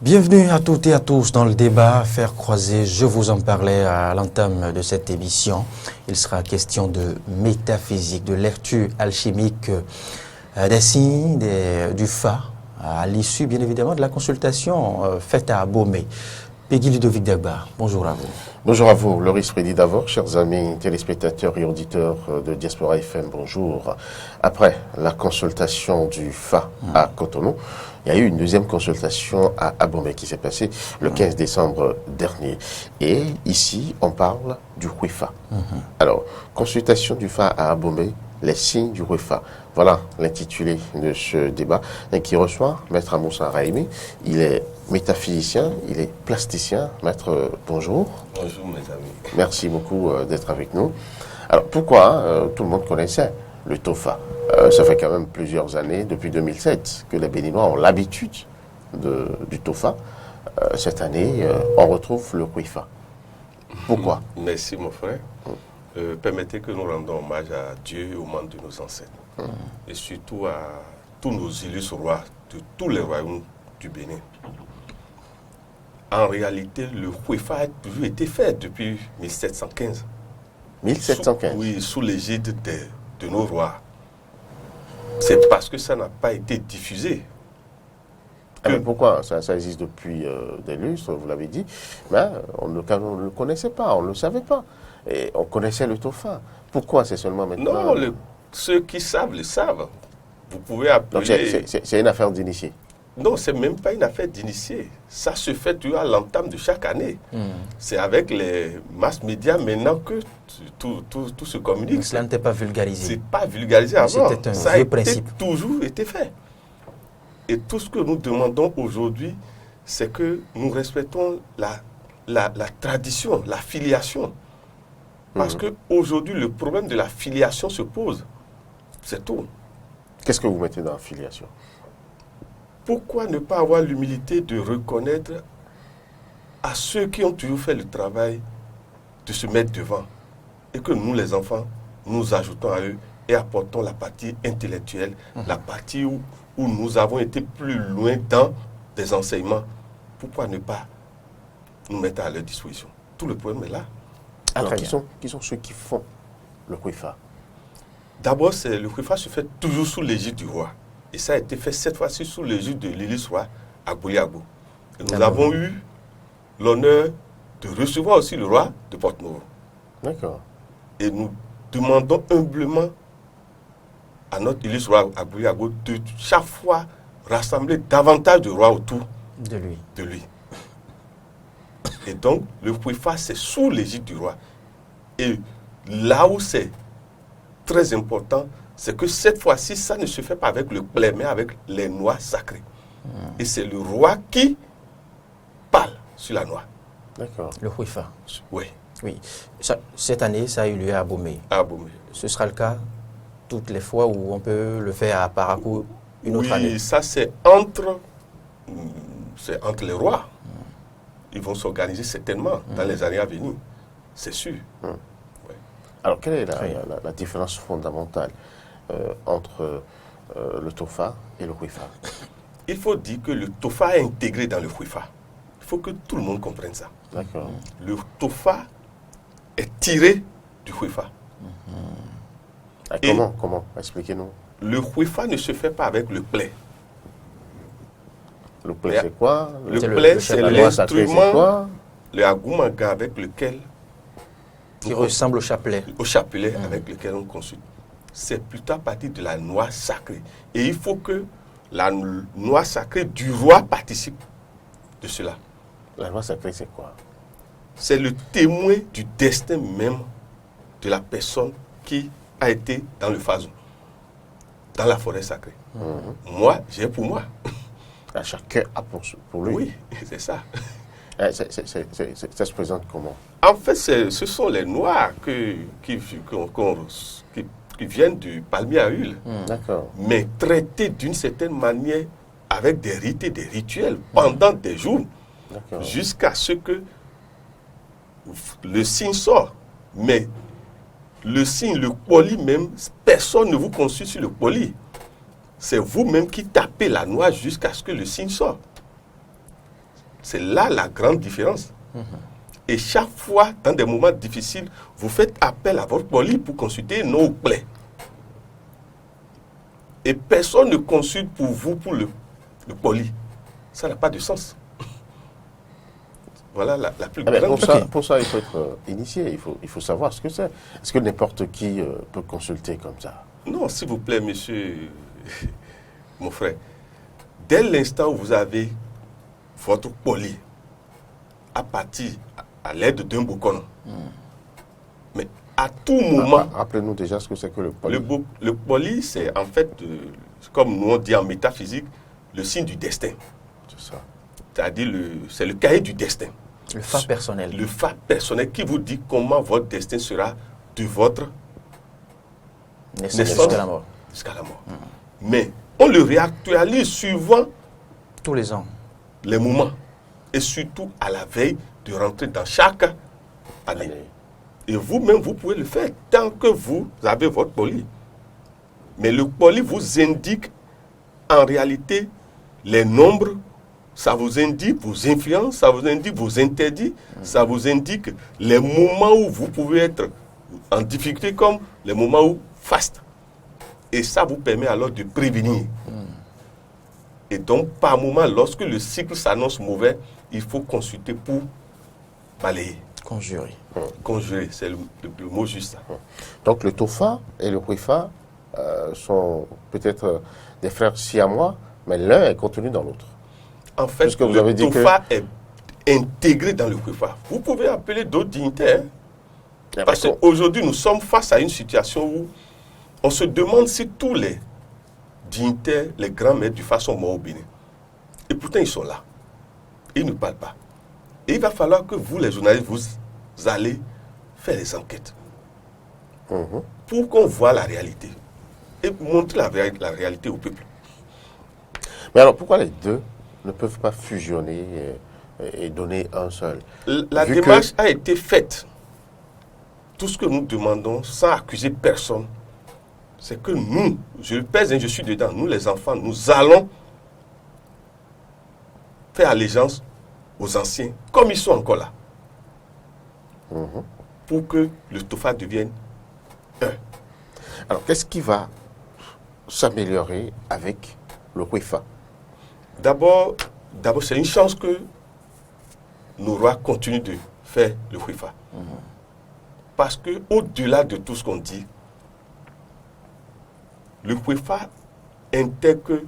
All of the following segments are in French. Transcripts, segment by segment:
Bienvenue à toutes et à tous dans le débat Faire croiser. Je vous en parlais à l'entame de cette émission. Il sera question de métaphysique, de lecture alchimique des signes, du Fa, à l'issue bien évidemment de la consultation faite à Abomey. Peggy Ludovic Dagba, bonjour à vous. Bonjour à vous, Loris Prédi d'abord, chers amis téléspectateurs et auditeurs de Diaspora FM, bonjour. Après la consultation du Fa à Cotonou, il y a eu une deuxième consultation à Abomey qui s'est passée le 15 décembre dernier. Et ici, on parle du Huifa. Alors, consultation du Fa à Abomey, les signes du Huifa. Voilà l'intitulé de ce débat et qui reçoit Maître Moussa Raimi. Il est métaphysicien, il est plasticien. Maître, bonjour. Bonjour mes amis. Merci beaucoup d'être avec nous. Alors pourquoi tout le monde connaissait le Tofa? Ça fait quand même plusieurs années, depuis 2007, que les Béninois ont l'habitude du Tofa. Cette année, on retrouve le Huifa. Pourquoi? Merci mon frère. Permettez que nous rendons hommage à Dieu et aux membres de nos ancêtres. Et surtout à tous nos illustres rois de tous les royaumes du Bénin. En réalité, le Huifa a toujours été fait depuis 1715. 1715? Oui, sous l'égide de nos rois. C'est parce que ça n'a pas été diffusé. Mais pourquoi ça existe depuis des lustres, vous l'avez dit, mais on ne le connaissait pas, on ne le savait pas. Et on connaissait le Tofa. Pourquoi c'est seulement maintenant? Non, ceux qui savent le savent. Vous pouvez appeler... Donc c'est une affaire d'initié? Non, c'est même pas une affaire d'initié. Ça se fait toujours à l'entame de chaque année. C'est avec les masses médias maintenant que tout se communique. Mais cela n'était pas vulgarisé. C'est pas vulgarisé avant. C'était un Ça a vieux principe. toujours été fait. Et tout ce que nous demandons aujourd'hui, c'est que nous respectons la tradition, la filiation. Parce qu'aujourd'hui, le problème de la filiation se pose. C'est tout. Qu'est-ce que vous mettez dans la filiation? Pourquoi ne pas avoir l'humilité de reconnaître à ceux qui ont toujours fait le travail de se mettre devant et que nous, les enfants, nous ajoutons à eux et apportons la partie intellectuelle, la partie où nous avons été plus loin dans des enseignements. Pourquoi ne pas nous mettre à leur disposition? Tout le problème est là. Alors, qui sont ceux qui font le Huifa? D'abord, le Huifa se fait toujours sous l'égide du roi. Et ça a été fait cette fois-ci sous l'égide de l'illustre roi Agboyagbo. Et nous avons eu l'honneur de recevoir aussi le roi de Porto-Novo. D'accord. Et nous demandons humblement à notre illustre roi Agboyagbo de chaque fois rassembler davantage de rois autour De lui. Et donc, le Huifa, c'est sous l'égide du roi. Et là où c'est très important, c'est que cette fois-ci, ça ne se fait pas avec le blé, mais avec les noix sacrées. Et c'est le roi qui parle sur la noix. D'accord. Le Huifa. Oui, Oui. Cette année, ça a eu lieu à Abomey. à Abomey. Ce sera le cas toutes les fois où on peut le faire à Parakou une autre année. Oui, ça c'est entre les rois. Ils vont s'organiser certainement dans les années à venir. C'est sûr. Alors, quelle est la différence fondamentale entre le Tofa et le Huifa? Il faut dire que le Tofa est intégré dans le Huifa. Il faut que tout le monde comprenne ça. D'accord. Le Tofa est tiré du Huifa. Comment? Expliquez-nous. Le Huifa ne se fait pas avec le play. Le play, c'est quoi? Le C'est play, c'est La noix sacrée, c'est l'instrument, quoi? le agoumaga avec lequel... Qui ressemble au chapelet. Au chapelet avec lequel on consulte. C'est plutôt à partir de la noix sacrée. Et il faut que la noix sacrée du roi participe de cela. La noix sacrée, c'est quoi? C'est le témoin du destin même de la personne qui a été dans le phasou, dans la forêt sacrée. Moi, j'ai pour moi. Chacun a pour lui. Oui, c'est ça. Ça se présente comment? En fait, ce sont les noix qui viennent du palmier à huile, D'accord. mais traitées d'une certaine manière avec des rites et des rituels pendant des jours, jusqu'à ce que le signe sort. Mais le signe, le poli même, personne ne vous consulte sur le poli. c'est vous-même qui tapez la noix jusqu'à ce que le signe sorte. C'est là la grande différence. Et chaque fois, dans des moments difficiles, vous faites appel à votre poli pour consulter nos plaies. Et personne ne consulte pour vous, pour le poli. Ça n'a pas de sens. Voilà la plus grande. Pour ça, il faut être initié, il faut savoir ce que c'est. Est-ce que n'importe qui peut consulter comme ça? Non, s'il vous plaît, monsieur, mon frère. Dès l'instant où vous avez votre poli, à partir à l'aide d'un boucon, mais à tout moment... Rappelez-nous déjà ce que c'est que le poli. Le poli, c'est en fait, comme nous on dit en métaphysique, le signe du destin. C'est ça. C'est-à-dire, c'est le cahier du destin. Le fa personnel. Le fa personnel qui vous dit comment votre destin sera de votre naissance jusqu'à la mort. Jusqu'à la mort. Mais on le réactualise suivant tous les ans. Les moments. Et surtout à la veille de rentrer dans chaque année. Et vous-même, vous pouvez le faire tant que vous avez votre poli. Mais le poli vous indique en réalité les nombres. Ça vous indique vos influences, ça vous indique vos interdits, ça vous indique les moments où vous pouvez être en difficulté comme les moments où faste. Et ça vous permet alors de prévenir. Et donc, par moment, lorsque le cycle s'annonce mauvais, il faut consulter pour balayer. Conjurer. Conjurer, c'est le mot juste. Donc le Tofa et le Huifa sont peut-être des frères siamois, mais l'un est contenu dans l'autre. En fait, le Tofa est intégré dans le Huifa. Vous pouvez appeler d'autres dignitaires. Parce qu'aujourd'hui, nous sommes face à une situation où on se demande si tous les dignitaires, les grands maîtres du Fa sont morts au Bénin. Et pourtant, ils sont là. Et ils ne parlent pas. Et il va falloir que vous, les journalistes, vous allez faire des enquêtes. Pour qu'on voit la réalité. Et montrer la réalité au peuple. Mais alors, pourquoi les deux ne peuvent pas fusionner et donner un seul? La démarche a été faite. Tout ce que nous demandons, sans accuser personne, c'est que nous, je le pèse, je suis dedans, nous les enfants, nous allons faire allégeance aux anciens, comme ils sont encore là, pour que le Tofa devienne un. Alors, qu'est-ce qui va s'améliorer avec le Huifa? D'abord, c'est une chance que nos rois continuent de faire le Huifa. Parce que au-delà de tout ce qu'on dit, le Huifa intègre que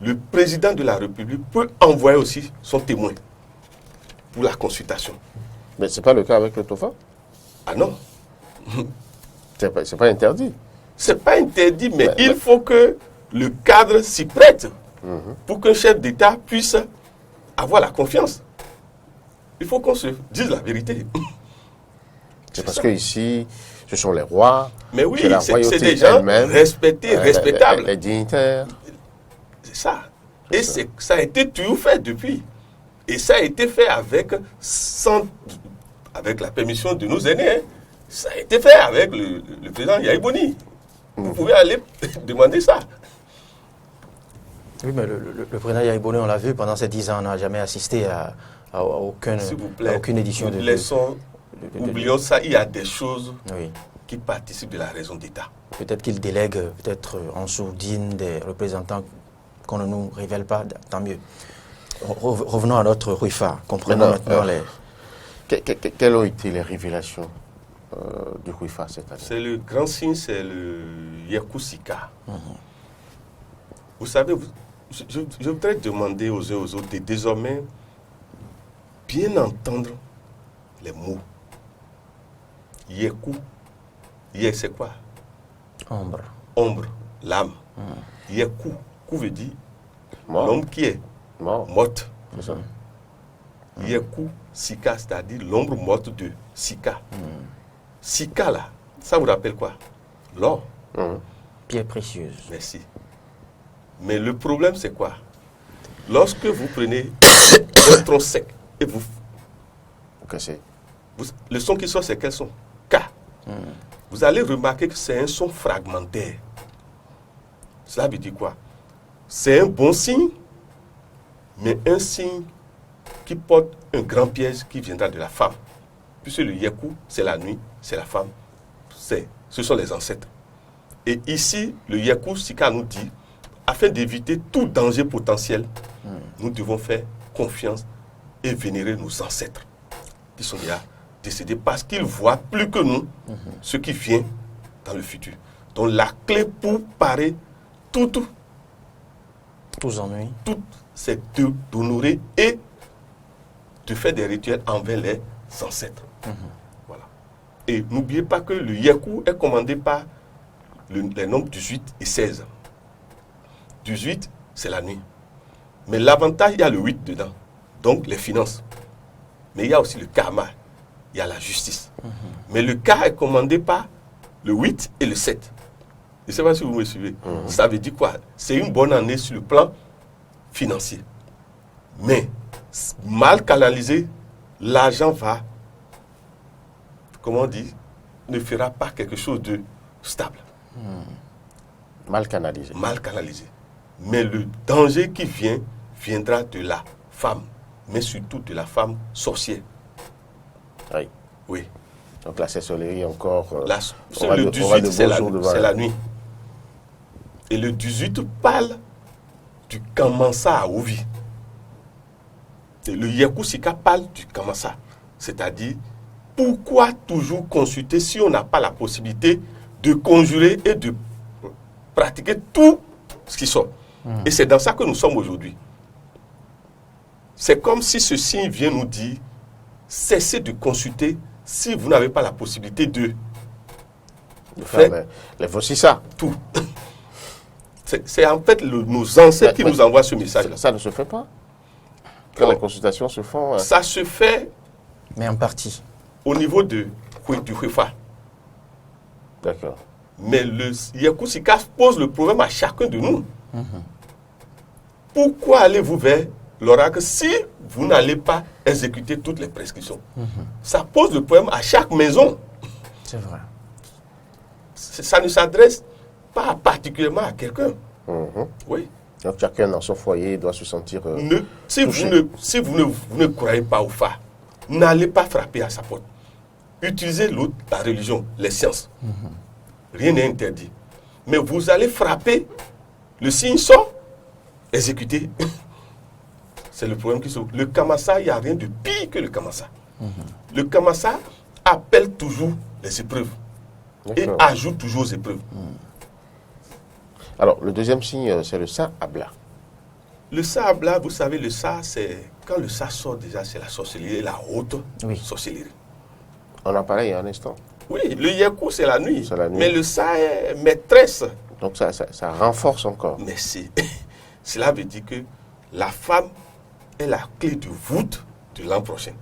le président de la République peut envoyer aussi son témoin pour la consultation. Mais ce n'est pas le cas avec le Tofa? Ah non. C'est pas interdit. C'est pas interdit, mais il faut que le cadre s'y prête pour qu'un chef d'État puisse avoir la confiance. Il faut qu'on se dise la vérité. C'est parce que ici, ce sont les rois. Mais oui, c'est des gens respectés, respectables. Les dignitaires. C'est ça. Et ça a été toujours fait depuis. Et ça a été fait avec la permission de nos aînés. Ça a été fait avec le président Yahi Boni. Vous pouvez aller demander ça. Oui, mais le président Yahi Boni, on l'a vu, pendant ces 10 ans, on n'a jamais assisté à aucune édition de... Oublions ça, il y a des choses qui participent de la raison d'État. Peut-être qu'il délègue, peut-être en sourdine, des représentants qu'on ne nous révèle pas, tant mieux. Revenons à notre Huifa, comprenons maintenant les... Quelles ont été les révélations du Huifa cette année? C'est le grand signe, c'est le Yeku Sika. Vous savez, je voudrais demander aux uns aux autres de désormais bien entendre les mots. Yeku. Yek, c'est quoi? Ombre. Ombre, l'âme. Yeku. Kou veut dire l'homme qui est mort. C'est ça. Yeku Sika, c'est-à-dire l'ombre morte de Sika. Sika, là, ça vous rappelle quoi? L'or. Pierre précieuse. Merci. Mais le problème, c'est quoi? Lorsque vous prenez un tronc sec et vous cassez, le son qui sort, c'est quel son? K. Vous allez remarquer que c'est un son fragmentaire. Cela veut dire quoi? c'est un bon signe, mais un signe qui porte un grand piège qui viendra de la femme. Puisque le Yeku, c'est la nuit, c'est la femme, ce sont les ancêtres. Et ici, le Yeku Sika nous dit, afin d'éviter tout danger potentiel, nous devons faire confiance et vénérer nos ancêtres qui sont déjà décédés parce qu'ils voient plus que nous ce qui vient dans le futur. Donc la clé pour parer tous ennuis, c'est d'honorer et de faire des rituels envers les ancêtres. Voilà. Et n'oubliez pas que le Yeku est commandé par les nombres 18 et 16. 18, c'est la nuit. Mais l'avantage, il y a le 8 dedans. Donc les finances. Mais il y a aussi le karma. Il y a la justice. Mais le cas est commandé par le 8 et le 7. Je ne sais pas si vous me suivez. Ça veut dire quoi? C'est une bonne année sur le plan financier. Mais mal canalisé, l'argent va, comment on dit, ne fera pas quelque chose de stable. Mal canalisé. Mal canalisé. Mais le danger qui viendra de la femme, mais surtout de la femme sorcière. Oui. Oui. Donc la sorcellerie encore. Le 18, c'est la nuit. Et le 18 parle du Kamasa à Ovi. Et le Yeku Sika parle du Kamasa. C'est-à-dire, pourquoi toujours consulter si on n'a pas la possibilité de conjurer et de pratiquer tout ce qui sort. Et c'est dans ça que nous sommes aujourd'hui. C'est comme si ce signe vient nous dire, cessez de consulter si vous n'avez pas la possibilité de faire les voici ça. Tout. C'est en fait nos ancêtres qui nous envoient ce message-là. Ça ne se fait pas. Quand les consultations se font. Ça se fait. Mais en partie. Au niveau du Huefa. D'accord. Mais le Yeku Sika pose le problème à chacun de nous. Pourquoi allez-vous vers l'oracle si vous n'allez pas exécuter toutes les prescriptions? Ça pose le problème à chaque maison. C'est vrai. Ça ne s'adresse pas particulièrement à quelqu'un. Oui. Donc chacun dans son foyer doit se sentir si vous ne croyez pas au Fa, n'allez pas frapper à sa porte. Utilisez l'autre, la religion, les sciences. Rien n'est interdit. Mais vous allez frapper, le signe sort, exécuter. C'est le problème qui se... Le Kamasa, il n'y a rien de pire que le Kamasa. Le Kamasa appelle toujours les épreuves. Et ajoute toujours aux épreuves. Alors, le deuxième signe, c'est le Sa Abla. Le Sa Abla, vous savez, le Sa, c'est... Quand le Sa sort déjà, c'est la sorcellerie, la haute sorcellerie. On en parlait il y a un instant. Oui, le Yeku, c'est la nuit. C'est la nuit. Mais le Sa est maîtresse. Donc, ça renforce encore. Mais cela veut dire que la femme est la clé de voûte de l'an prochain.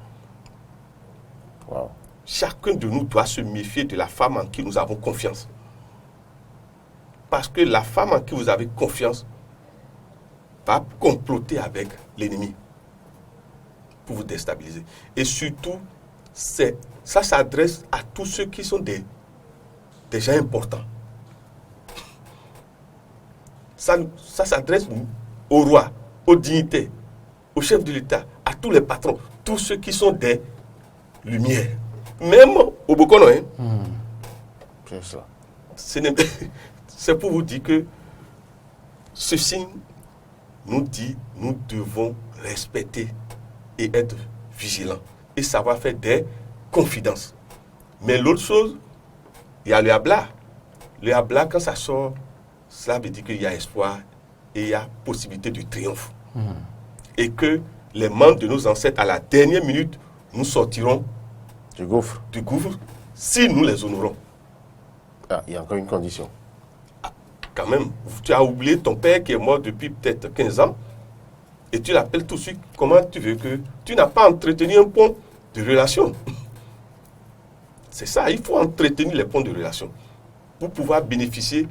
Wow. Chacun de nous doit se méfier de la femme en qui nous avons confiance. Parce que la femme en qui vous avez confiance va comploter avec l'ennemi pour vous déstabiliser. Et surtout, ça s'adresse à tous ceux qui sont des gens importants. Ça s'adresse au roi, aux dignités, aux chefs de l'État, à tous les patrons, tous ceux qui sont des lumières. Même au Bokono. C'est ça. C'est pour vous dire que ce signe nous dit nous devons respecter et être vigilants et savoir faire des confidences. Mais l'autre chose, il y a le Habla. Le Habla, quand ça sort, cela veut dire qu'il y a espoir et il y a possibilité de triomphe. Et que les membres de nos ancêtres, à la dernière minute, nous sortirons du gouffre si nous les honorons. Ah, il y a encore une condition. Quand même, tu as oublié ton père qui est mort depuis peut-être 15 ans et tu l'appelles tout de suite. Comment tu veux que... Tu n'as pas entretenu un pont de relation. C'est ça, il faut entretenir les ponts de relation pour pouvoir bénéficier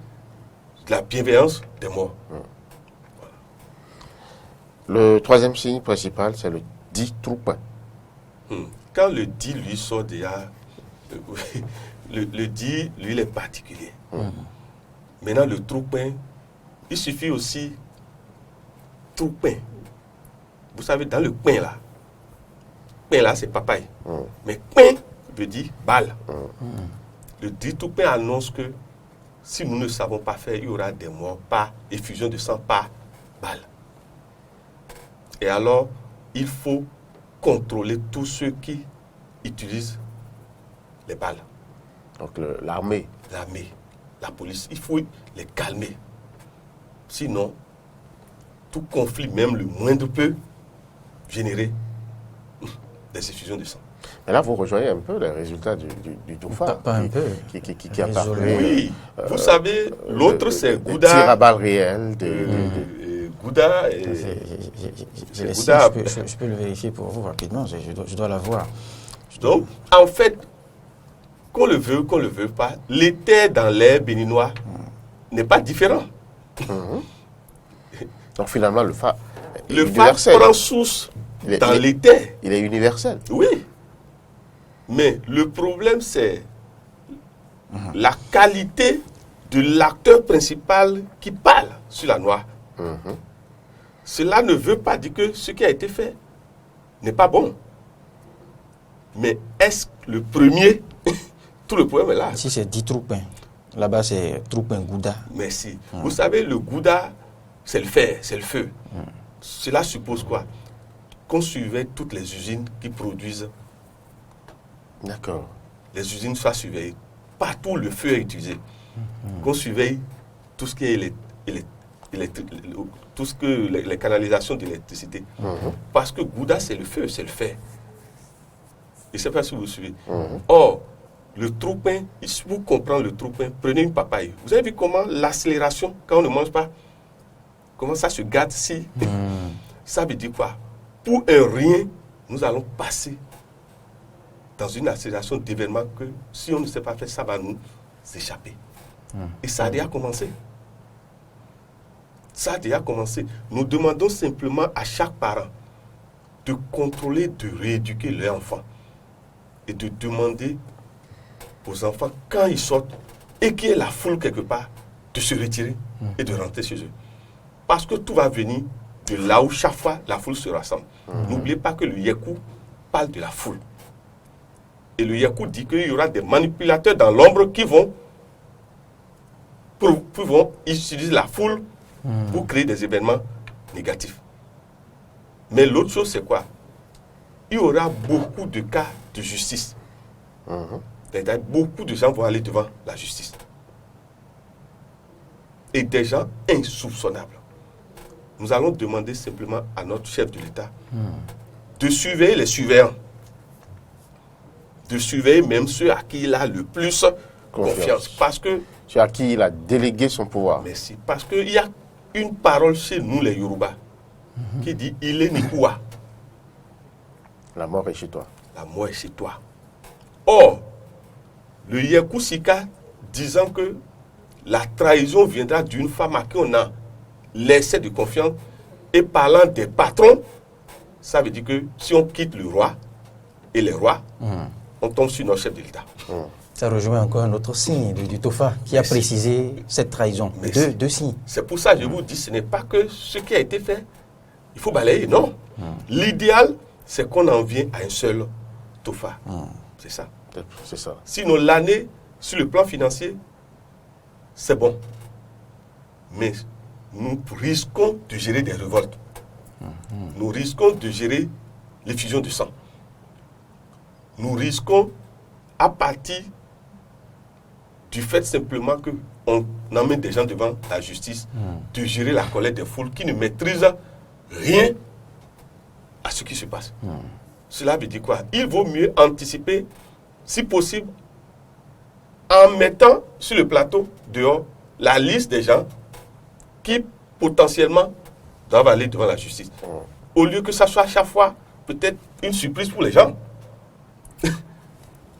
de la bienveillance des morts. Le troisième signe principal, c'est le dit troupin. Quand le dit lui sort déjà, le dit, lui, il est particulier. Maintenant, le troupin, il suffit aussi tout pain. Vous savez, dans le pain là, c'est papaye. Mais pain veut dire balle. Le dit tout pain annonce que si nous ne savons pas faire, il y aura des morts par effusion de sang par balle. Et alors, il faut contrôler tous ceux qui utilisent les balles. Donc l'armée. L'armée, la police, il faut les calmer. Sinon, tout conflit, même le moindre, peut générer des effusions de sang. Mais là, vous rejoignez un peu les résultats du TOFA. Pas un peu. Qui a parlé. Oui, vous savez, l'autre c'est Gouda. Tir à balles réelles. Gouda. Je peux le vérifier pour vous rapidement, je dois la voir. Donc, en fait, qu'on le veut pas, l'éther dans l'air béninois n'est pas différent. Donc finalement, le FA est Le FA universel. prend source dans l'éther. Il est universel. Oui. Mais le problème, c'est la qualité de l'acteur principal qui parle sur la noix. Cela ne veut pas dire que ce qui a été fait n'est pas bon. Mais est-ce que le premier, tout le problème est là. Ici, c'est 10 troupins. Là-bas, c'est troupin Gouda. Merci. Vous savez, le Gouda, c'est le fer, c'est le feu. Cela suppose quoi? Qu'on surveille toutes les usines qui produisent. D'accord. Les usines soient surveillées. Partout, le feu est utilisé. Qu'on surveille tout ce qui est tout ce que les canalisations d'électricité. Parce que Gouda, c'est le feu, c'est le fer. Je ne sais pas si vous suivez. Or, le troupin, pour comprendre le troupin, prenez une papaye. Vous avez vu comment l'accélération, quand on ne mange pas, comment ça se gâte si ça veut dire quoi? Pour un rien, nous allons passer dans une accélération d'événements que si on ne sait pas faire, ça va nous échapper. Et ça a déjà commencé. Ça a déjà commencé. Nous demandons simplement à chaque parent de contrôler, de rééduquer leurs enfants et de demander aux enfants, quand ils sortent et qu'il y ait la foule quelque part, de se retirer et de rentrer chez eux. Parce que tout va venir de là où chaque fois la foule se rassemble. N'oubliez pas que le Yekou parle de la foule. Et le Yekou dit qu'il y aura des manipulateurs dans l'ombre qui vont utiliser la foule pour créer des événements négatifs. Mais l'autre chose, c'est quoi? Il y aura beaucoup de cas de justice. Beaucoup de gens vont aller devant la justice. Et des gens insoupçonnables. Nous allons demander simplement à notre chef de l'État de surveiller les surveillants. De surveiller même ceux à qui il a le plus confiance. Parce que... Ceux à qui il a délégué son pouvoir. Merci. Parce qu'il y a une parole chez nous, les Yoruba, qui dit « Il est Nikua ». La mort est chez toi. La mort est chez toi. Or, le Yekou Sika disant que la trahison viendra d'une femme à qui on a laissé de confiance et parlant des patrons, ça veut dire que si on quitte le roi et les rois, on tombe sur notre chef de l'État. Ça rejoint encore un autre signe du TOFA qui a précisé cette trahison. Deux signes. C'est pour ça que je vous dis, ce n'est pas que ce qui a été fait, il faut balayer, non. L'idéal, c'est qu'on en vienne à un seul TOFA. C'est ça. C'est ça. Sinon, l'année, sur le plan financier, c'est bon. Mais nous risquons de gérer des révoltes. Nous risquons de gérer l'effusion du sang. Nous risquons, à partir du fait simplement qu'on emmène des gens devant la justice, de gérer la colère des foules qui ne maîtrisent rien à ce qui se passe. Cela veut dire quoi? Il vaut mieux anticiper, si possible, en mettant sur le plateau dehors la liste des gens qui potentiellement doivent aller devant la justice. Au lieu que ça soit à chaque fois peut-être une surprise pour les gens.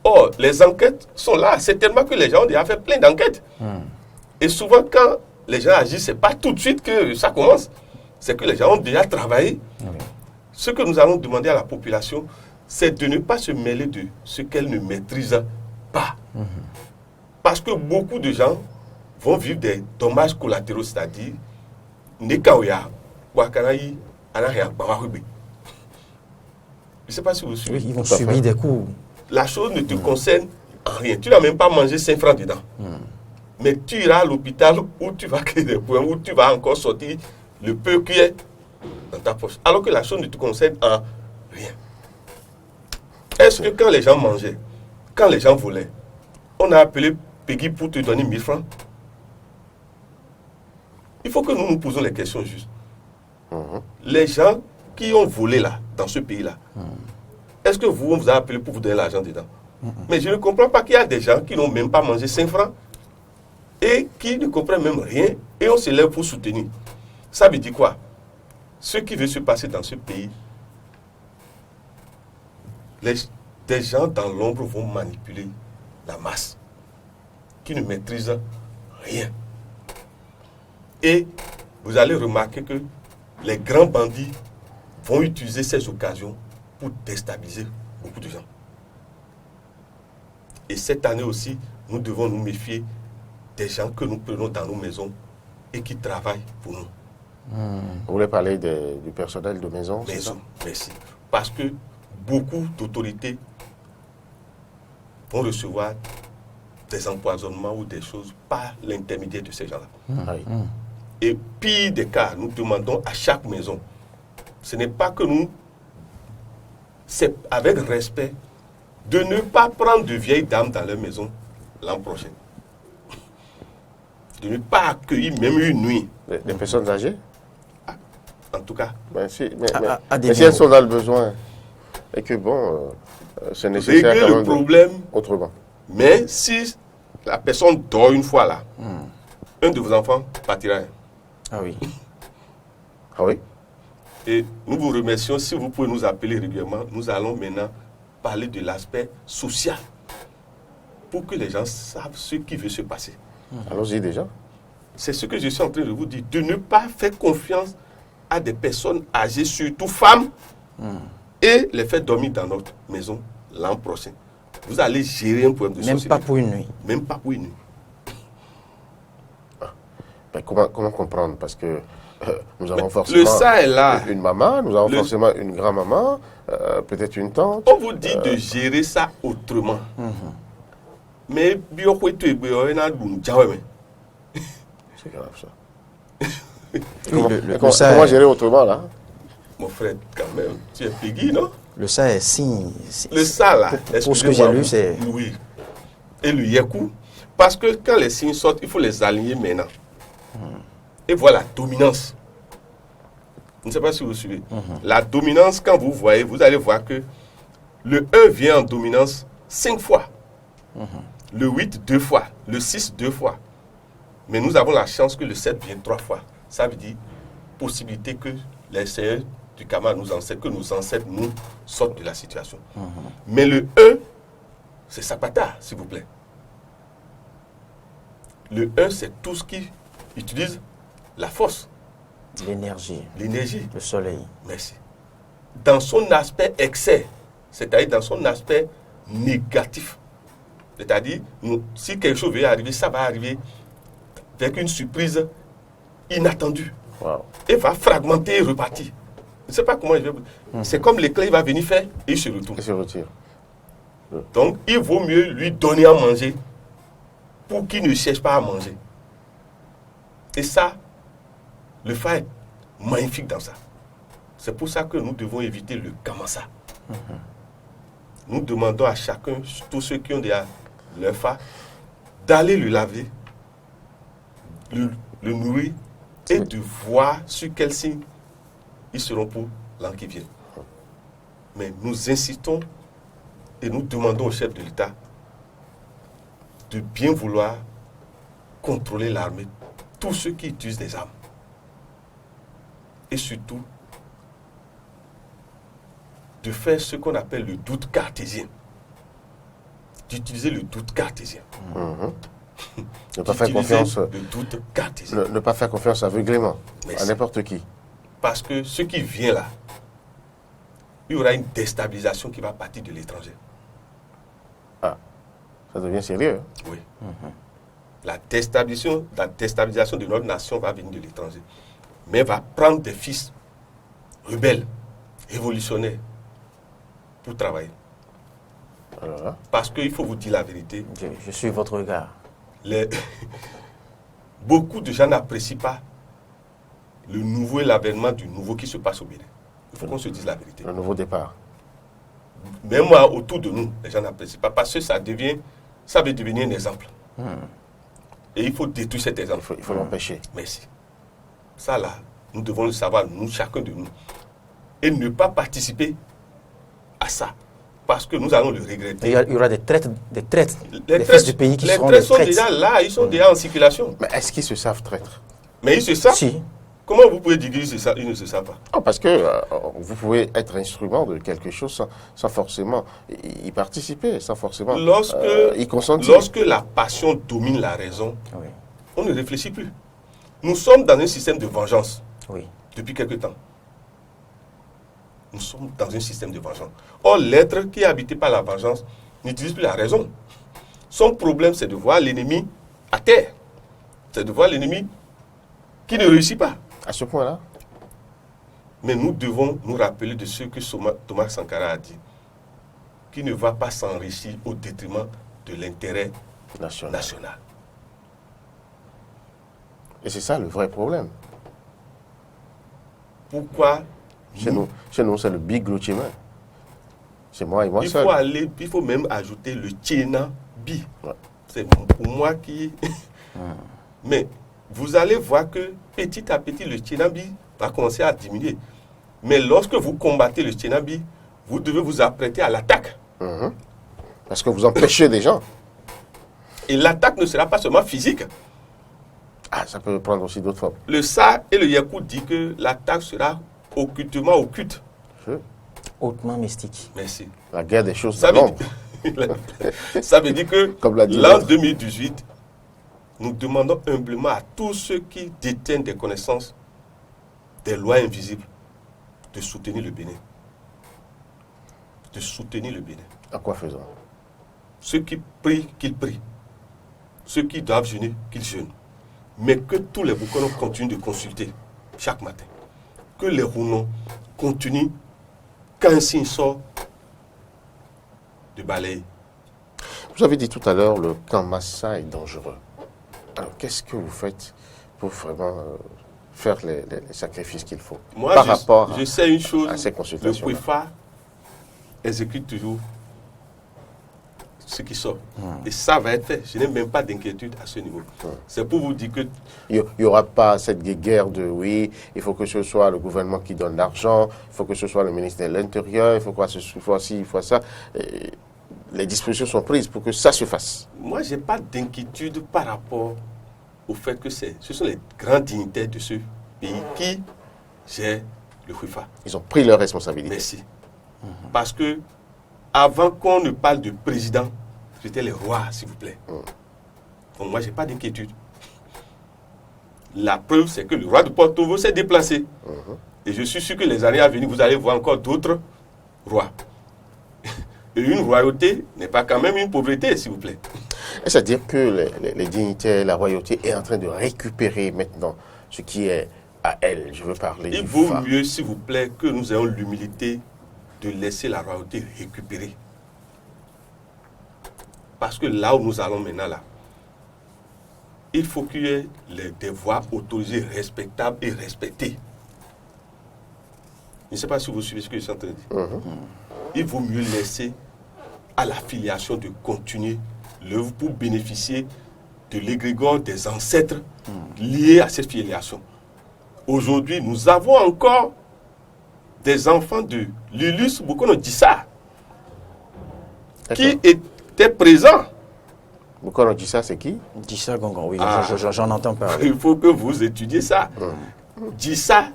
Or, les enquêtes sont là. C'est tellement que les gens ont déjà fait plein d'enquêtes. Et souvent, quand les gens agissent, ce n'est pas tout de suite que ça commence. C'est que les gens ont déjà travaillé. Ce que nous allons demander à la population, c'est de ne pas se mêler de ce qu'elle ne maîtrise pas. Parce que beaucoup de gens vont vivre des dommages collatéraux, c'est-à-dire Nekaoya, Wakanaï, Anahia, Bawarubé. Je ne sais pas si vous suivez. Oui, ils vont subir des coups. La chose ne te concerne en rien. Tu n'as même pas mangé 5 francs dedans. Mais tu iras à l'hôpital où tu vas créer des points, où tu vas encore sortir le peu qui est dans ta poche. Alors que la chose ne te concerne en rien. Est-ce que quand les gens mangeaient, quand les gens volaient, on a appelé Peggy pour te donner 1000 francs? Il faut que nous nous posons les questions justes. Les gens qui ont volé là, dans ce pays-là, est-ce que vous, on vous a appelé pour vous donner l'argent dedans? Mais je ne comprends pas qu'il y a des gens qui n'ont même pas mangé 5 francs et qui ne comprennent même rien et on se lève pour soutenir. Ça veut dire quoi? Ce qui veut se passer dans ce pays, des gens dans l'ombre vont manipuler la masse qui ne maîtrise rien. Et vous allez remarquer que les grands bandits vont utiliser ces occasions pour déstabiliser beaucoup de gens. Et cette année aussi, nous devons nous méfier des gens que nous prenons dans nos maisons et qui travaillent pour nous. Vous voulez parler du personnel de maison? Maison, merci. Parce que beaucoup d'autorités vont recevoir des empoisonnements ou des choses par l'intermédiaire de ces gens-là. Et pire des cas, nous demandons à chaque maison, ce n'est pas que nous, c'est avec respect, de ne pas prendre de vieilles dames dans leur maison l'an prochain. De ne pas accueillir même une nuit. Des personnes âgées? En tout cas. Mais si des elles sont dans le besoin, et que bon, c'est nécessaire régler quand le même problème. Autrement. Mais si la personne dort une fois là, un de vos enfants partira. Ah oui. Ah oui? Et nous vous remercions. Si vous pouvez nous appeler régulièrement, nous allons maintenant parler de l'aspect social pour que les gens savent ce qui veut se passer. Allons-y déjà. C'est ce que je suis en train de vous dire. De ne pas faire confiance à des personnes âgées, surtout femmes, et les faire dormir dans notre maison l'an prochain. Vous allez gérer un problème de société. Même pas pour une nuit. Même pas pour une nuit. Mais comment comprendre? Parce que nous avons Le forcément ça est là. une maman, nous avons forcément une grand-maman, peut-être une tante. On vous dit de gérer ça autrement. Mais C'est grave ça. Oui, Comment gérer autrement là? mon frère, quand même, tu es Peggy, non? Le ça est signe. Le ça là, Pour ce que j'ai lu, c'est. Oui. Et le yekou. Parce que quand les signes sortent, il faut les aligner maintenant. Et voilà, dominance. Je ne sais pas si vous suivez. La dominance, quand vous voyez, vous allez voir que le 1 vient en dominance 5 fois. Le 8, 2 fois. Le 6, 2 fois. Mais nous avons la chance que le 7 vienne 3 fois. Ça veut dire possibilité que les seigneurs du Kama nous enseignent, que nos ancêtres nous sortent de la situation. Mais le 1, c'est Sapata, s'il vous plaît. Le 1, c'est tout ce qui utilise la force, L'énergie, l'énergie. le soleil. Merci. Dans son aspect excès, c'est-à-dire dans son aspect négatif. C'est-à-dire, si quelque chose veut arriver, ça va arriver avec une surprise inattendue. Wow. Et va fragmenter et repartir. Je ne sais pas comment je vais. C'est comme l'éclair, il va venir faire et il se retourne. Il se retire. Donc, il vaut mieux lui donner à manger pour qu'il ne cherche pas à manger. Et ça, le fa est magnifique dans ça. C'est pour ça que nous devons éviter le kamasa. Nous demandons à chacun, tous ceux qui ont déjà leur fa, d'aller le laver, le nourrir et de voir sur quel signe ils seront pour l'an qui vient. Mais nous insistons et nous demandons au chef de l'État de bien vouloir contrôler l'armée, tous ceux qui utilisent des armes. Et surtout, de faire ce qu'on appelle le doute cartésien. D'utiliser le doute cartésien. Ne pas faire confiance. Le doute cartésien. Ne pas faire confiance aveuglément à n'importe qui. Parce que ce qui vient là, il y aura une déstabilisation qui va partir de l'étranger. Ah, ça devient sérieux. Oui. La déstabilisation de notre nation va venir de l'étranger. mais va prendre des fils rebelles, révolutionnaires, pour travailler. Alors là, Parce qu'il faut vous dire la vérité, Je suis votre regard. beaucoup de gens n'apprécient pas le nouveau et l'avènement du nouveau qui se passe au Bénin. Il faut qu'on se dise la vérité. un nouveau départ. Même moi, autour de nous, les gens n'apprécient pas parce que ça veut devenir un exemple. Et il faut détruire cet exemple. Il faut l'empêcher. Merci. Ça là, nous devons le savoir, nous, chacun de nous. Et ne pas participer à ça. Parce que nous allons le regretter. Il y aura des traites Les des fils du pays qui les seront traites des sont traites. déjà là, ils sont déjà en circulation. Mais est-ce qu'ils se savent traîtres? Mais ils se savent. Si. Comment vous pouvez dire qu'ils ne se savent pas? Non, parce que vous pouvez être instrument de quelque chose sans forcément y participer, sans forcément y consentir. Lorsque la passion domine la raison, Oui. on ne réfléchit plus. Nous sommes dans un système de vengeance Oui. depuis quelque temps. Nous sommes dans un système de vengeance. Or, l'être qui est habité par la vengeance n'utilise plus la raison. Son problème, c'est de voir l'ennemi à terre. C'est de voir l'ennemi qui ne réussit pas. À ce point-là, Mais nous devons nous rappeler de ce que Thomas Sankara a dit, qui ne va pas s'enrichir au détriment de l'intérêt national. Et c'est ça le vrai problème. Pourquoi Chez nous, c'est le big chemin. C'est moi et moi il seul. il faut même ajouter le Tchéna-Bi. Ouais. C'est pour moi qui... Mais vous allez voir que petit à petit, le Tchéna-Bi va commencer à diminuer. Mais lorsque vous combattez le Tchéna-Bi, vous devez vous apprêter à l'attaque. Mhm. Parce que vous empêchez des gens. Et l'attaque ne sera pas seulement physique. Ah, ça peut prendre aussi d'autres formes. Le Sa et le Yakou disent que l'attaque sera occultement occulte. Hautement mystique. Merci. La guerre des choses Ça de veut, l'ombre. ça veut dire que Comme l'a dit l'an l'autre. 2018, nous demandons humblement à tous ceux qui détiennent des connaissances des lois invisibles de soutenir le Bénin. De soutenir le Bénin. À quoi faisons? Ceux qui prient, qu'ils prient. Ceux qui doivent jeûner, qu'ils jeûnent. Mais que tous les Boukonos continuent de consulter chaque matin. Que les Rounon continuent, quand un signe sort, de balayer. Vous avez dit tout à l'heure, le camp Massa est dangereux. Alors, qu'est-ce que vous faites pour vraiment faire les sacrifices qu'il faut Moi, par rapport je sais une chose, à ces le consultations? POEFA exécute toujours ce qui sort. Et ça va être fait. Je n'ai même pas d'inquiétude à ce niveau. C'est pour vous dire que Il n'y aura pas cette guerre de oui, il faut que ce soit le gouvernement qui donne l'argent, il faut que ce soit le ministère de l'Intérieur, il faut quoi, il faut ci, il faut ça. Et les dispositions sont prises pour que ça se fasse. moi, je n'ai pas d'inquiétude par rapport au fait que ce sont les grands dignitaires de ce pays qui gèrent le FIFA. Ils ont pris leurs responsabilités. Merci. Parce que avant qu'on ne parle de président, c'était les rois, s'il vous plaît. Donc moi, je n'ai pas d'inquiétude. La preuve, c'est que le roi de Porto-Novo s'est déplacé. Et je suis sûr que les années à venir, vous allez voir encore d'autres rois. Et une royauté n'est pas quand même une pauvreté, s'il vous plaît. C'est-à-dire que les dignitaires, la royauté est en train de récupérer maintenant ce qui est à elle. Je veux parler Il du vaut FA. mieux, s'il vous plaît, que nous ayons l'humilité de laisser la royauté récupérer. Parce que là où nous allons maintenant, là, il faut qu'il y ait des voix autorisées, respectables et respectées. Je ne sais pas si vous suivez ce que je suis en train de dire. Il vaut mieux laisser à la filiation de continuer l'œuvre pour bénéficier de l'égrégore des ancêtres liés à cette filiation. Aujourd'hui, nous avons encore des enfants de l'illustre Boukono Dissa qui étaient présents. Boukono Dissa, c'est qui? Dissa Gongon, oui, Ah. j'en entends parler. Il faut que vous étudiez ça. Dissa,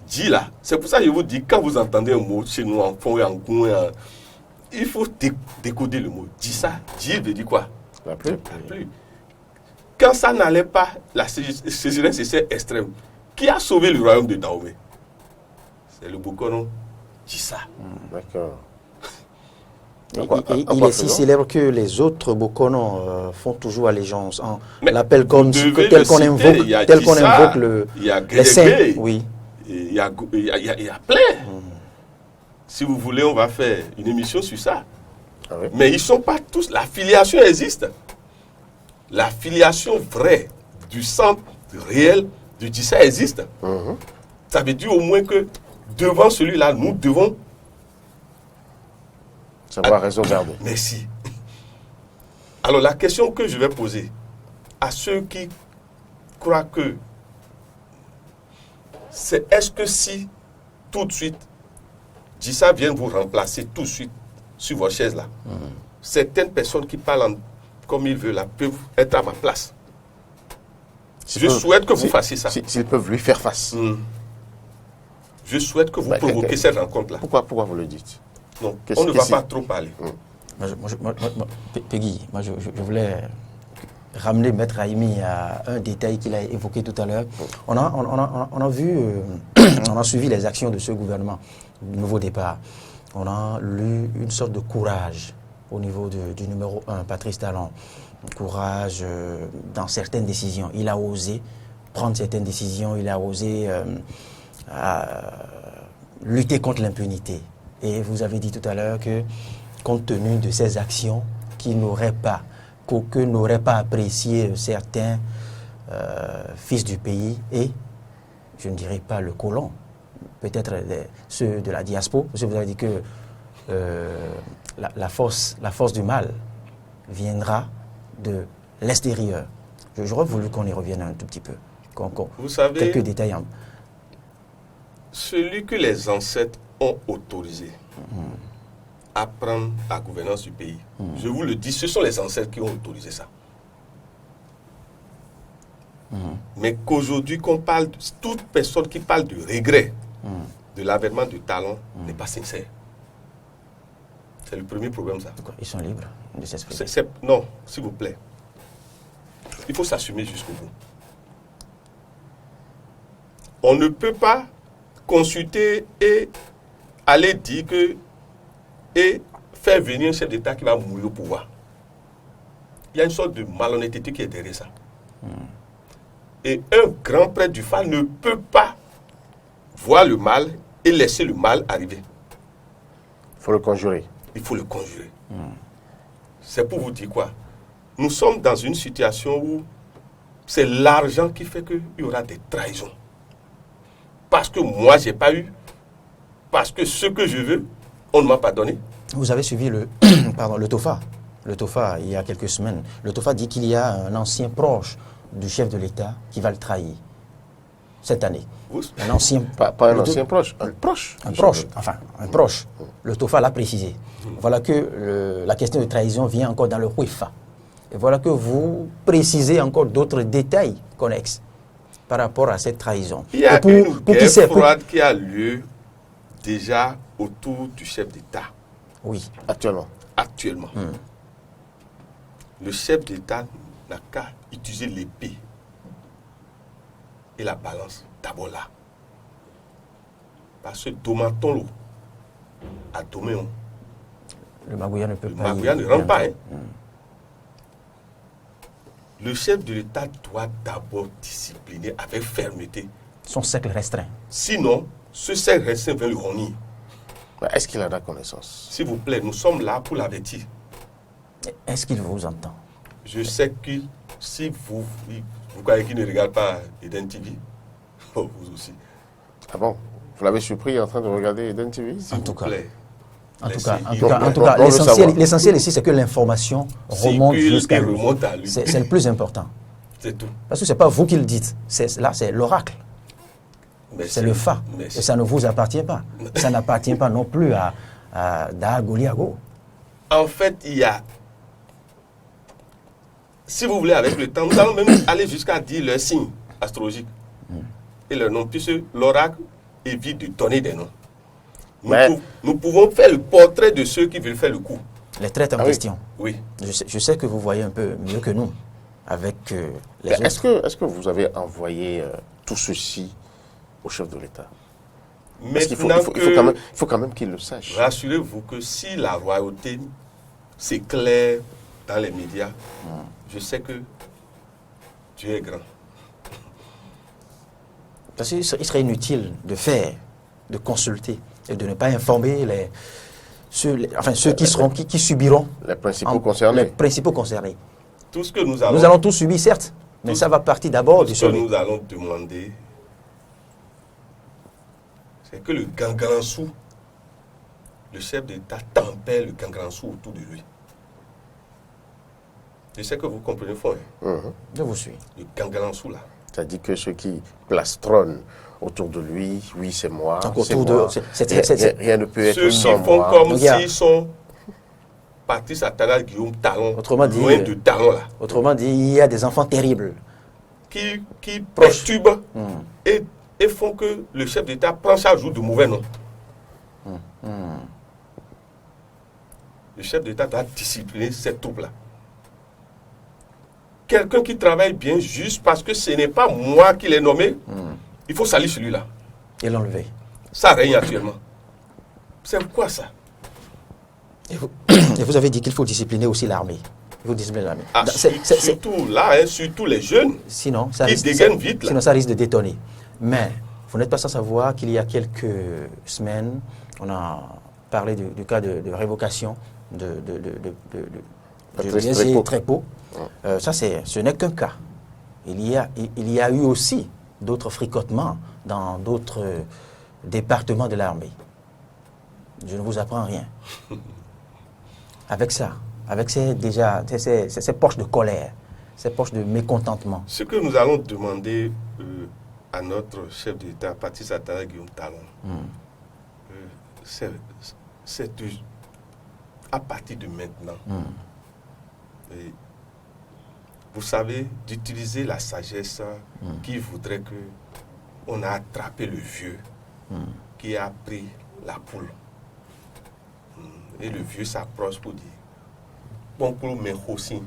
dit là. C'est pour ça que je vous dis, quand vous entendez un mot chez nous en fond et en coin, il faut décoder le mot. Dissa, dit veut dire quoi? La pluie. La pluie. Quand ça n'allait pas, la sécheresse était extrême. Qui a sauvé le royaume de Dahomey? C'est le Boukono Dissa. D'accord. Il est si célèbre que les autres Bokono font toujours allégeance. On l'appelle comme tel qu'on invoque, les saints. Oui. Il y a plein. Si vous voulez, on va faire une émission sur ça. Ah oui. Mais ils ne sont pas tous. La filiation existe. La filiation vraie du sang réel du Dissa existe. Ça veut dire au moins que devant celui-là, nous devons savoir raison garder. Merci. Alors la question que je vais poser à ceux qui croient que c'est est-ce que si tout de suite Dissa vient vous remplacer tout de suite sur vos chaises là, certaines personnes qui parlent comme ils veulent là peuvent être à ma place. Je souhaite que vous fassiez ça. S'ils peuvent lui faire face. Je souhaite que vous provoquiez cette rencontre-là. Pourquoi vous le dites? Non, on ne va pas trop parler. Peggy, moi je voulais ramener Maître Raimi à un détail qu'il a évoqué tout à l'heure. On a vu, on a suivi les actions de ce gouvernement, du nouveau départ. On a lu une sorte de courage au niveau du numéro 1, Patrice Talon. Courage dans certaines décisions. Il a osé prendre certaines décisions, il a osé lutter contre l'impunité. Et vous avez dit tout à l'heure que, compte tenu de ces actions que n'auraient pas apprécié certains fils du pays et, je ne dirais pas le colon, peut-être ceux de la diaspora, parce que vous avez dit que la force du mal viendra de l'extérieur. J'aurais voulu qu'on y revienne un tout petit peu. Vous savez, quelques détails. Celui que les ancêtres ont autorisé à prendre la gouvernance du pays, je vous le dis, ce sont les ancêtres qui ont autorisé ça. Mais qu'aujourd'hui, qu'on parle, toute personne qui parle de regret de l'avènement de Talon n'est pas sincère. C'est le premier problème, ça. Ils sont libres de s'exprimer. Non, s'il vous plaît. Il faut s'assumer jusqu'au bout. On ne peut pas consulter et aller dire que et faire venir un chef d'État qui va mourir au pouvoir. Il y a une sorte de malhonnêteté qui est derrière ça. Et un grand prêtre du phare ne peut pas voir le mal et laisser le mal arriver. Il faut le conjurer. Il faut le conjurer. C'est pour vous dire quoi? Nous sommes dans une situation où c'est l'argent qui fait qu'il y aura des trahisons. Parce que moi, je n'ai pas eu. Parce que ce que je veux, on ne m'a pas donné. Vous avez suivi le TOFA. Le TOFA, il y a quelques semaines. Le TOFA dit qu'il y a un ancien proche du chef de l'État qui va le trahir cette année. Un ancien... Pas un ancien proche, un proche. Un proche, enfin, un proche. Le TOFA l'a précisé. Voilà que la question de trahison vient encore dans le WIFA. Et voilà que vous précisez encore d'autres détails connexes par rapport à cette trahison. Il y a une guerre froide qui a lieu déjà autour du chef d'État. Oui. Actuellement. Le chef d'État n'a qu'à utiliser l'épée et la balance d'abord là. Parce que Domatolo à Doméon, le Magouya ne peut pas. Le Magouya ne rentre pas. Le chef de l'État doit d'abord discipliner avec fermeté son cercle restreint. Sinon, ce cercle restreint va le rogner. Est-ce qu'il en a connaissance? S'il vous plaît, nous sommes là pour l'avertir. Est-ce qu'il vous entend? Je sais que si vous croyez qu'il ne regarde pas Eden TV, vous aussi. Ah bon? Vous l'avez surpris en train de regarder Eden TV? En tout cas, l'essentiel ici, c'est que l'information remonte jusqu'à lui. C'est le plus important. C'est tout. Parce que ce n'est pas vous qui le dites. Là, c'est l'oracle. C'est le fa. Et ça ne vous appartient pas. Ça n'appartient pas non plus à Dagoliago. En fait, il y a... Si vous voulez, avec le temps, nous allons même aller jusqu'à dire leurs signes astrologiques et leurs noms, puisque l'oracle évite de donner des noms. Nous pouvons faire le portrait de ceux qui veulent faire le coup. Les traites en question. Oui. Je sais que vous voyez un peu mieux que nous avec les autres. Est-ce que vous avez envoyé tout ceci au chef de l'État? Parce qu'il faut, il faut quand même qu'il le sache. Rassurez-vous que si la royauté s'éclaire dans les médias, je sais que Dieu est grand. Parce qu'il serait inutile de faire, de consulter et de ne pas informer ceux qui subiront. Les principaux concernés. Les principaux concernés. Tout ce que nous allons tous subir, certes, mais ça va partir d'abord du sommet. Ce que nous allons demander, c'est que le Gangransou, le chef d'État, tempère le Gangransou autour de lui. Je sais que vous comprenez fort. Je vous suis. Le Gangransou, là. C'est-à-dire que ceux qui plastronnent autour de lui, oui, c'est moi. Donc autour de. Rien ne peut être ceux sans qui font moi. comme s'ils sont Patrice Atala, Guillaume Talon. Autrement dit, loin de Talon, là. Autrement dit, il y a des enfants terribles. Qui perturbent et font que le chef d'État prend chaque jour de mauvais noms. Le chef d'État doit discipliner cette troupe-là. Quelqu'un qui travaille bien juste parce que ce n'est pas moi qui l'ai nommé, il faut salir celui-là. Et l'enlever. Ça règne actuellement. C'est quoi ça? Et vous avez dit qu'il faut discipliner aussi l'armée. Il faut discipliner l'armée. Surtout là, surtout les jeunes. Sinon, ça risque de détonner. Mais vous n'êtes pas sans savoir qu'il y a quelques semaines, on a parlé du cas de révocation de Trépeau. Ça, ce n'est qu'un cas. Il y a eu aussi d'autres fricotements dans d'autres départements de l'armée. Je ne vous apprends rien. Avec ça, avec ces poches de colère, ces poches de mécontentement. Ce que nous allons demander à notre chef d'État, Patrice Atala Guillaume Talon, c'est à partir de maintenant, et vous savez, d'utiliser la sagesse qui voudrait que on a attrapé le vieux qui a pris la poule. Et le vieux s'approche pour dire bon pour me aussi.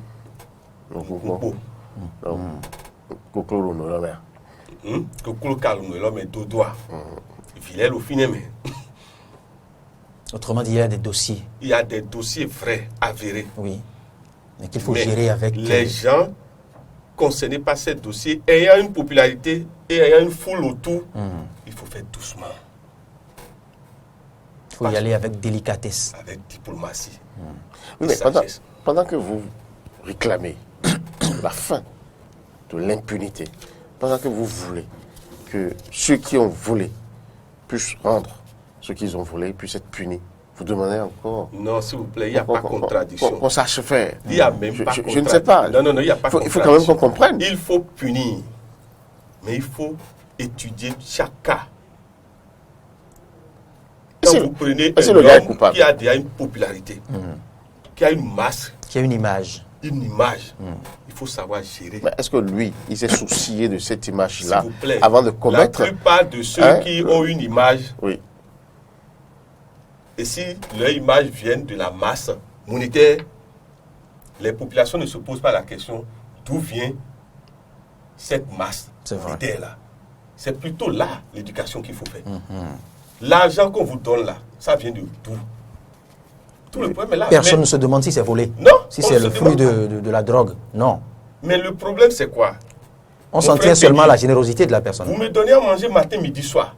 Autrement dit, il y a des dossiers. Il y a des dossiers vrais, avérés. Oui. Mais qu'il faut gérer avec. Les gens concernés par ces dossiers, ayant une popularité et ayant une foule autour, il faut faire doucement. Il faut y aller avec délicatesse. Avec diplomatie. Oui, mais pendant que vous réclamez la fin de l'impunité, pendant que vous voulez que ceux qui ont volé puissent rendre ce qu'ils ont volé, puissent être punis, vous demandez encore... Non, s'il vous plaît, il n'y a pas de contradiction. Qu'on sache faire. Il n'y a même pas de contradiction. Je ne sais pas. Non, il n'y a pas de contradiction. Il faut quand même qu'on comprenne. Il faut punir. Mais il faut étudier chaque cas. Quand vous prenez un homme qui a déjà une popularité, qui a une masse, qui a une image, il faut savoir gérer. Mais est-ce que lui, il s'est soucié de cette image-là avant de commettre... La plupart de ceux qui ont une image, oui. Et si leur image vient de la masse monétaire, les populations ne se posent pas la question d'où vient cette masse monétaire-là. C'est plutôt là l'éducation qu'il faut faire. L'argent qu'on vous donne là, ça vient de d'où? Tout le problème est là. Personne ne se demande si c'est volé. Non. Si c'est le fruit de la drogue. Non. Mais le problème, c'est quoi? On s'en tient seulement à la générosité de la personne. Vous me donnez à manger matin, midi, soir.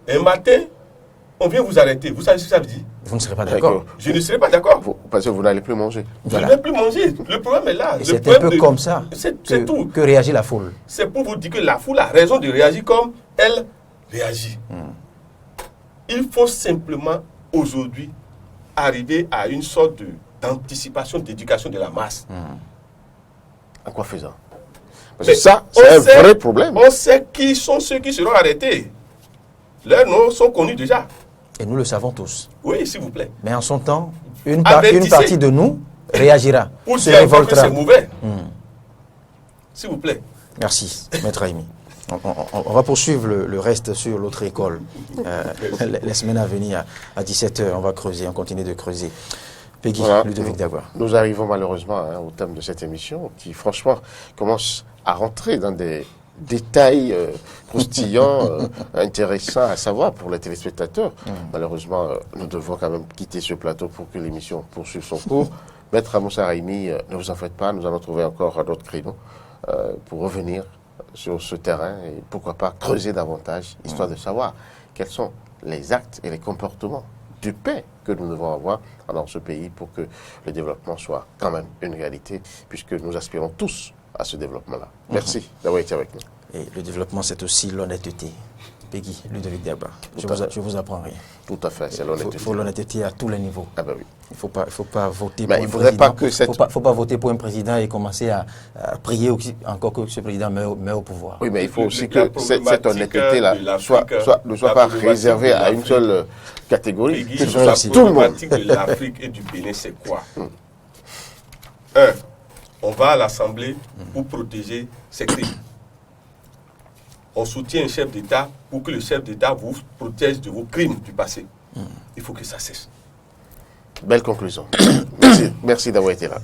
Un matin, on vient vous arrêter. Vous savez ce que ça veut dire? Vous ne serez pas d'accord. Je ne serai pas d'accord. Parce que vous n'allez plus manger. Voilà. Vous n'allez plus manger. Le problème est là. C'est un peu comme ça que réagit la foule. C'est pour vous dire que la foule a raison de réagir comme elle réagit. Il faut simplement, aujourd'hui, arriver à une sorte d'anticipation, d'éducation de la masse. En quoi faisant? Parce que ça, c'est un vrai problème. On sait qui sont ceux qui seront arrêtés. Leurs noms sont connus déjà. Et nous le savons tous. Oui, s'il vous plaît. Mais en son temps, une partie de nous réagira, se révoltera. C'est mauvais. S'il vous plaît. Merci, Maître Aimi. On va poursuivre le reste sur l'autre école. Les semaines à venir, à 17h, on va creuser, on continue de creuser. Peggy, voilà, Ludovic Dagua. Nous arrivons malheureusement au thème de cette émission qui, franchement, commence à rentrer dans des détails croustillants, intéressants à savoir pour les téléspectateurs. Malheureusement, nous devons quand même quitter ce plateau pour que l'émission poursuive son cours. Maître Amoussa Raimi, ne vous en faites pas, nous allons trouver encore d'autres créneaux pour revenir sur ce terrain et pourquoi pas creuser davantage, histoire de savoir quels sont les actes et les comportements de paix que nous devons avoir dans ce pays pour que le développement soit quand même une réalité, puisque nous aspirons tous à ce développement-là. Merci d'avoir été avec nous. Et le développement, c'est aussi l'honnêteté. Peggy, Ludovic Diaba, je vous apprends rien. Tout à fait, c'est l'honnêteté. Il faut l'honnêteté à tous les niveaux. Ah ben oui. Il ne faut pas voter Mais pour il un faudrait président. pas que cette... faut pas voter pour un président et commencer à prier encore que ce président meure au pouvoir. Oui, mais il faut aussi La que cette problématique honnêteté-là de l'Afrique, ne soit pas réservée à une seule catégorie. Peggy, Que ce la soit tout le monde. problématique de l'Afrique et du Bénin, c'est quoi? Un, on va à l'Assemblée pour protéger ses crimes. On soutient un chef d'État pour que le chef d'État vous protège de vos crimes du passé. Il faut que ça cesse. Belle conclusion. Merci d'avoir été là.